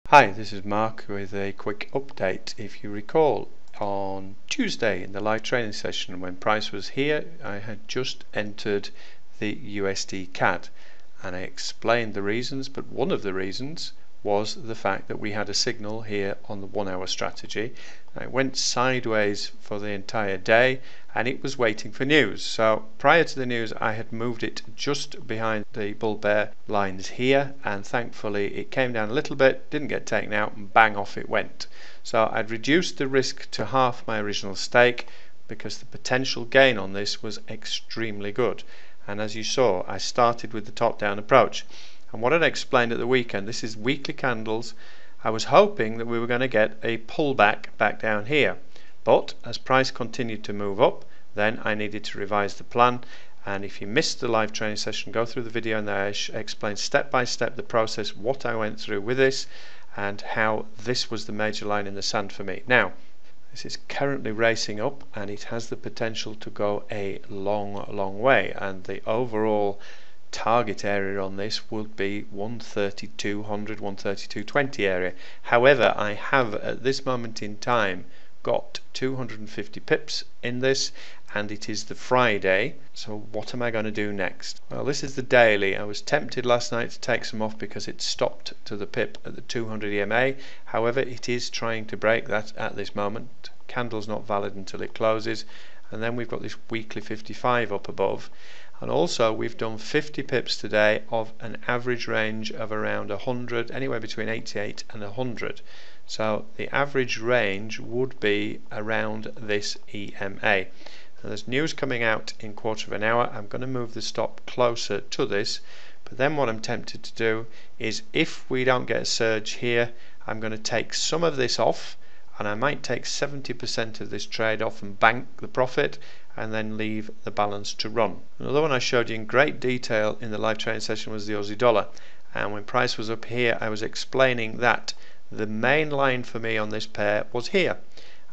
Hi, this is Mark with a quick update. If you recall, on Tuesday in the live training session when price was here, I had just entered the USD CAD and I explained the reasons, but one of the reasons was the fact that we had a signal here on the 1 hour strategy. I went sideways for the entire day and it was waiting for news. So prior to the news I had moved it just behind the bull bear lines here, and thankfully it came down a little bit, didn't get taken out, and bang, off it went. So I'd reduced the risk to half my original stake because the potential gain on this was extremely good. And as you saw, I started with the top down approach. And what I'd explained at the weekend, this is weekly candles. I was hoping that we were going to get a pullback back down here, but as price continued to move up, then I needed to revise the plan. And if you missed the live training session, go through the video and there I explain step by step the process, what I went through with this and how this was the major line in the sand for me. Now this is currently racing up and it has the potential to go a long way, and the overall target area on this would be 13200, 132.20 area. However, I have at this moment in time got 250 pips in this, and it is the Friday. So what am I going to do next? Well, this is the daily. I was tempted last night to take some off because it stopped to the pip at the 200 EMA. However, it is trying to break that at this moment. Candle's not valid until it closes, and then we've got this weekly 55 up above. And also we've done 50 pips today of an average range of around 100, anywhere between 88 and 100. So the average range would be around this EMA. Now there's news coming out in quarter of an hour. I'm going to move the stop closer to this, but then what I'm tempted to do is, if we don't get a surge here, I'm going to take some of this off, and I might take 70% of this trade off and bank the profit and then leave the balance to run. Another one I showed you in great detail in the live training session was the Aussie dollar, and when price was up here I was explaining that the main line for me on this pair was here,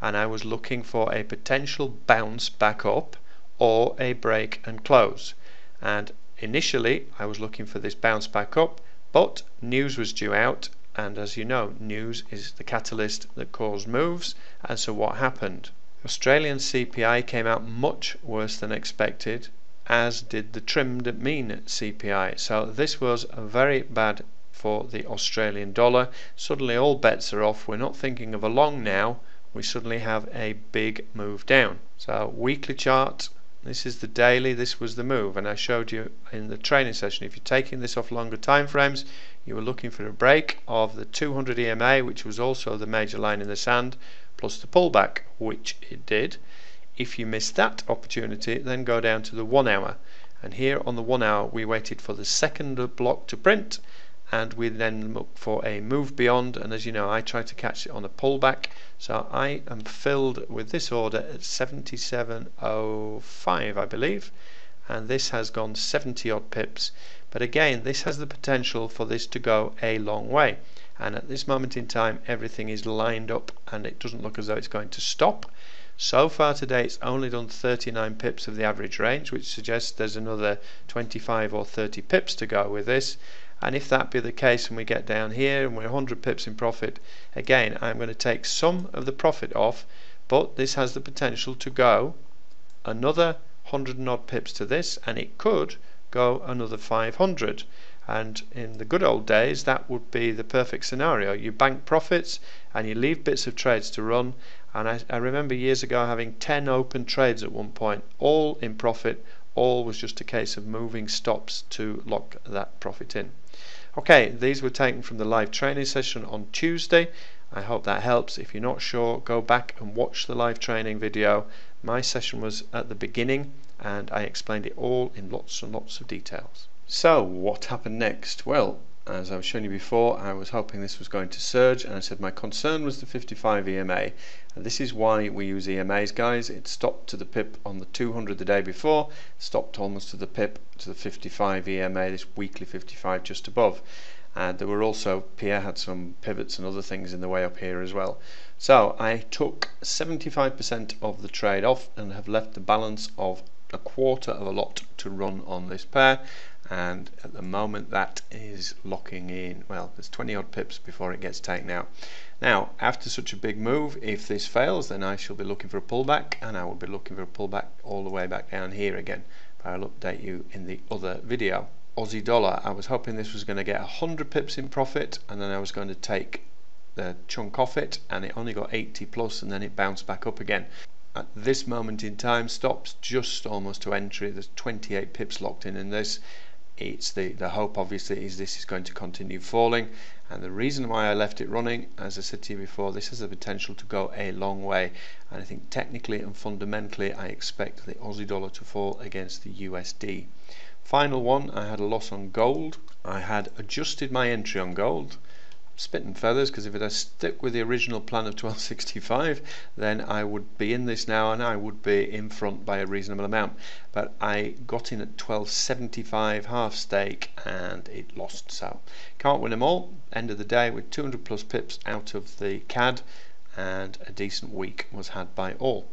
and I was looking for a potential bounce back up or a break and close. And initially I was looking for this bounce back up, but news was due out, and as you know, news is the catalyst that causes moves. And so what happened? Australian CPI came out much worse than expected, as did the trimmed mean CPI. So this was very bad for the Australian dollar. Suddenly all bets are off. We're not thinking of a long now. We suddenly have a big move down. So weekly chart, this is the daily, this was the move, and I showed you in the training session, if you're taking this off longer time frames, you were looking for a break of the 200 EMA, which was also the major line in the sand, plus the pullback, which it did. If you missed that opportunity, then go down to the 1 hour, and here on the 1 hour we waited for the second block to print, and we then looked for a move beyond, and as you know I tried to catch it on a pullback. So I am filled with this order at 77.05 I believe, and this has gone 70 odd pips, but again this has the potential for this to go a long way, and at this moment in time everything is lined up and it doesn't look as though it's going to stop. So far today it's only done 39 pips of the average range, which suggests there's another 25 or 30 pips to go with this. And if that be the case and we get down here and we're 100 pips in profit, again I'm going to take some of the profit off, but this has the potential to go another 100 and odd pips to this, and it could go another 500. And in the good old days that would be the perfect scenario. You bank profits and you leave bits of trades to run, and I remember years ago having 10 open trades at one point, all in profit. All was just a case of moving stops to lock that profit in. Okay, these were taken from the live training session on Tuesday. I hope that helps. If you're not sure, go back and watch the live training video. My session was at the beginning and I explained it all in lots and lots of details. So what happened next? Well, as I was showing you before, I was hoping this was going to surge, and I said my concern was the 55 EMA, and this is why we use EMAs, guys. It stopped to the pip on the 200 the day before, stopped almost to the pip to the 55 EMA, this weekly 55 just above, and there were also, Pierre had some pivots and other things in the way up here as well. So I took 75% of the trade off and have left the balance of a quarter of a lot to run on this pair, and at the moment that is locking in. Well, there's 20 odd pips before it gets taken out. Now after such a big move, if this fails, then I shall be looking for a pullback, and I will be looking for a pullback all the way back down here again. But I'll update you in the other video. Aussie dollar, I was hoping this was going to get 100 pips in profit, and then I was going to take the chunk off it, and it only got 80 plus, and then it bounced back up again. At this moment in time, stops just almost to entry. There's 28 pips locked in this. It's the hope obviously is this is going to continue falling, and the reason why I left it running, as I said to you before, this has the potential to go a long way, and I think technically and fundamentally I expect the Aussie dollar to fall against the USD. Final one, I had a loss on gold. I had adjusted my entry on gold. Spitting feathers, because if I stick with the original plan of 1265, then I would be in this now and I would be in front by a reasonable amount. But I got in at 1275 half stake and it lost, so can't win them all. End of the day with 200 plus pips out of the CAD, and a decent week was had by all.